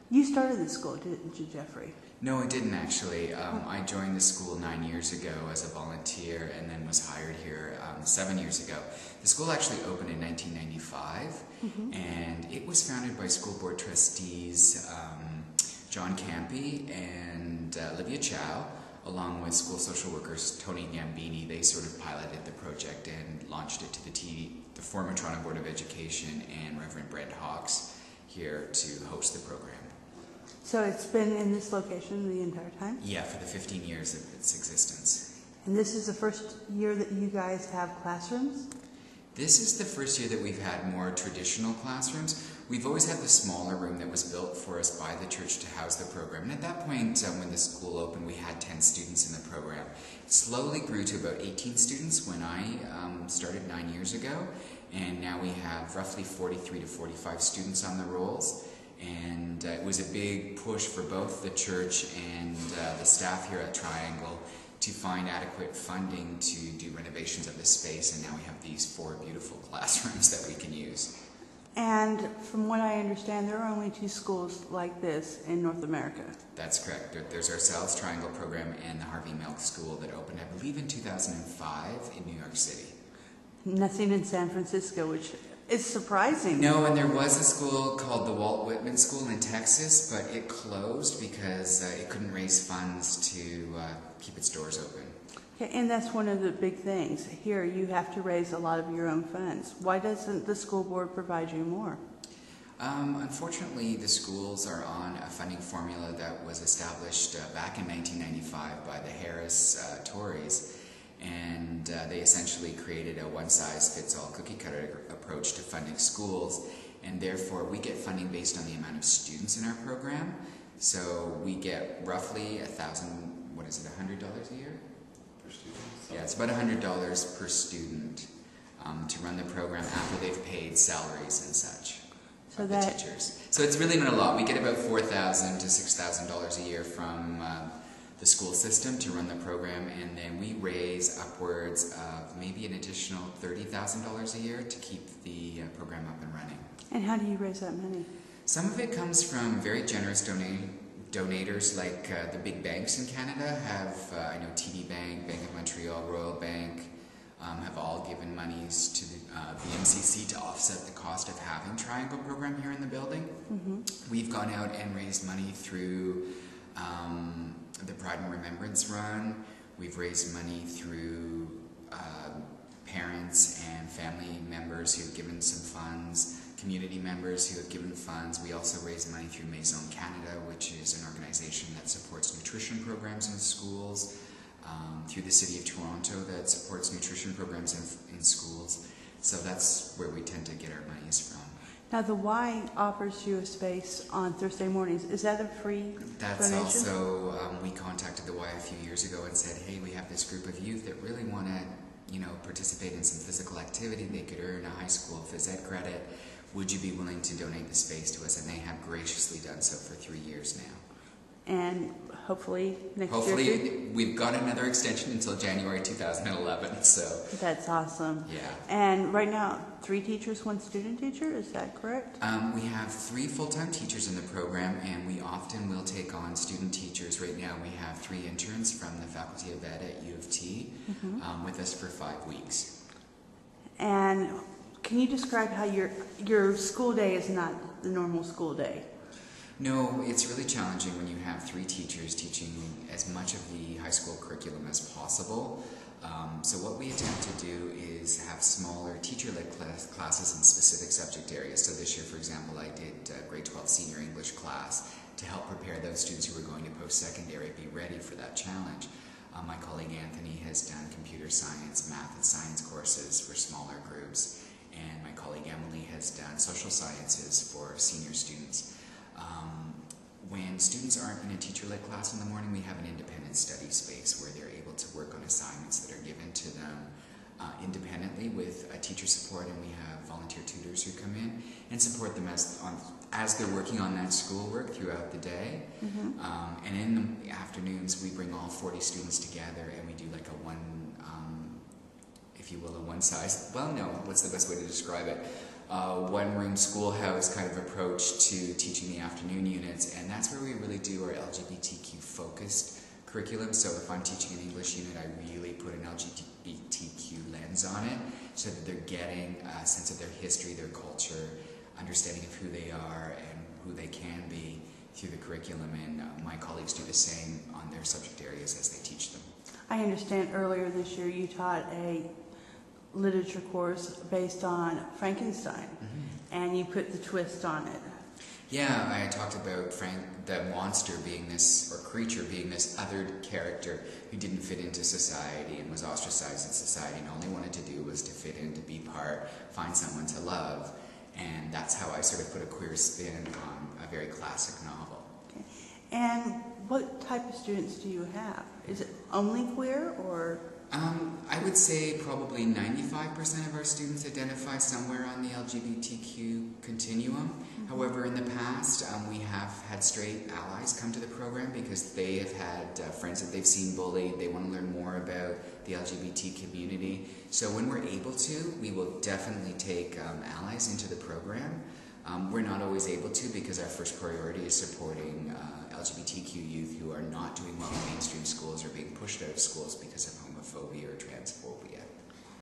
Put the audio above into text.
You started this school, didn't you, Jeffrey? No, I didn't actually. I joined the school 9 years ago as a volunteer and then was hired here 7 years ago. The school actually opened in 1995, and it was founded by school board trustees John Campy and Olivia Chow, along with school social workers Tony Gambini. They sort of piloted the project and launched it to the former Toronto Board of Education and Reverend Brent Hawks here to host the program. So it's been in this location the entire time? Yeah, for the 15 years of its existence. And this is the first year that you guys have classrooms? This is the first year that we've had more traditional classrooms. We've always had the smaller room that was built for us by the church to house the program. And at that point, when the school opened, we had 10 students in the program. It slowly grew to about 18 students when I started 9 years ago. And now we have roughly 43 to 45 students on the rolls. And it was a big push for both the church and the staff here at Triangle to find adequate funding to do renovations of the space, and now we have these 4 beautiful classrooms that we can use. And from what I understand, there are only 2 schools like this in North America. That's correct. There's ourselves, Triangle program, and the Harvey Milk School that opened, I believe, in 2005 in New York City. Nothing in San Francisco, which is surprising. No, and there was a school called the Walt Whitman School in Texas, but it closed because it couldn't raise funds to keep its doors open. Okay, and that's one of the big things. Here, you have to raise a lot of your own funds. Why doesn't the school board provide you more? Unfortunately, the schools are on a funding formula that was established back in 1995 by the Harris Tories. And they essentially created a one-size-fits-all cookie-cutter approach to funding schools, and therefore we get funding based on the amount of students in our program. So we get roughly $100 a year? Per student? Yeah, it's about $100 per student to run the program after they've paid salaries and such of the teachers. So it's really not a lot. We get about $4,000 to $6,000 a year from the school system to run the program, and then we raise upwards of maybe an additional $30,000 a year to keep the program up and running. And how do you raise that money? Some of it comes from very generous donators, like the big banks in Canada have, I know TD Bank, Bank of Montreal, Royal Bank, have all given monies to the MCC to offset the cost of having Triangle program here in the building. We've gone out and raised money through the Pride and Remembrance Run. We've raised money through parents and family members who have given some funds, community members who have given funds. We also raise money through Maison Canada, which is an organization that supports nutrition programs in schools, through the City of Toronto that supports nutrition programs in schools. So that's where we tend to get our monies from. Now, the Y offers you a space on Thursday mornings. Is that a free That's donation? also, we contacted the Y a few years ago and said, hey, we have this group of youth that really want to, participate in some physical activity. They could earn a high school phys ed credit. Would you be willing to donate the space to us? And they have graciously done so for 3 years now. And hopefully next year. Hopefully, we've got another extension until January 2011, so. That's awesome. Yeah. And right now, 3 teachers, 1 student teacher, is that correct? We have 3 full-time teachers in the program, and we often will take on student teachers. Right now, we have 3 interns from the Faculty of Ed at U of T with us for 5 weeks. And can you describe how your school day is not the normal school day? No, it's really challenging when you have 3 teachers teaching as much of the high school curriculum as possible. So what we attempt to do is have smaller teacher-led classes in specific subject areas. So this year, for example, I did grade 12 senior English class to help prepare those students who are going to post-secondary be ready for that challenge. My colleague Anthony has done computer science, math, and science courses for smaller groups. And my colleague Emily has done social sciences for senior students. When students aren't in a teacher-led class in the morning, we have an independent study space where they're able to work on assignments that are given to them independently with teacher support, and we have volunteer tutors who come in and support them as they're working on that schoolwork throughout the day. And in the afternoons, we bring all 40 students together and we do like a what's the best way to describe it? One-room schoolhouse kind of approach to teaching the afternoon units, and LGBTQ focused curriculum. So if I'm teaching an English unit, I really put an LGBTQ lens on it so that they're getting a sense of their history, their culture, understanding of who they are and who they can be through the curriculum. And my colleagues do the same on their subject areas as they teach them. I understand earlier this year you taught a literature course based on Frankenstein, and you put the twist on it. Yeah, I talked about Frank, the monster being this, or creature being this othered character who didn't fit into society and was ostracized in society and all he wanted to do was to fit in, to be part, find someone to love. And that's how I sort of put a queer spin on a very classic novel. Okay. And what type of students do you have? Is it only queer, or? I would say probably 95% of our students identify somewhere on the LGBTQ continuum. However, in the past, we have had straight allies come to the program because they have had friends that they've seen bullied. They want to learn more about the LGBT community. So when we're able to, we will definitely take allies into the program. We're not always able to because our first priority is supporting LGBTQ youth who are not doing well in mainstream schools or being pushed out of schools because of homophobia or transphobia.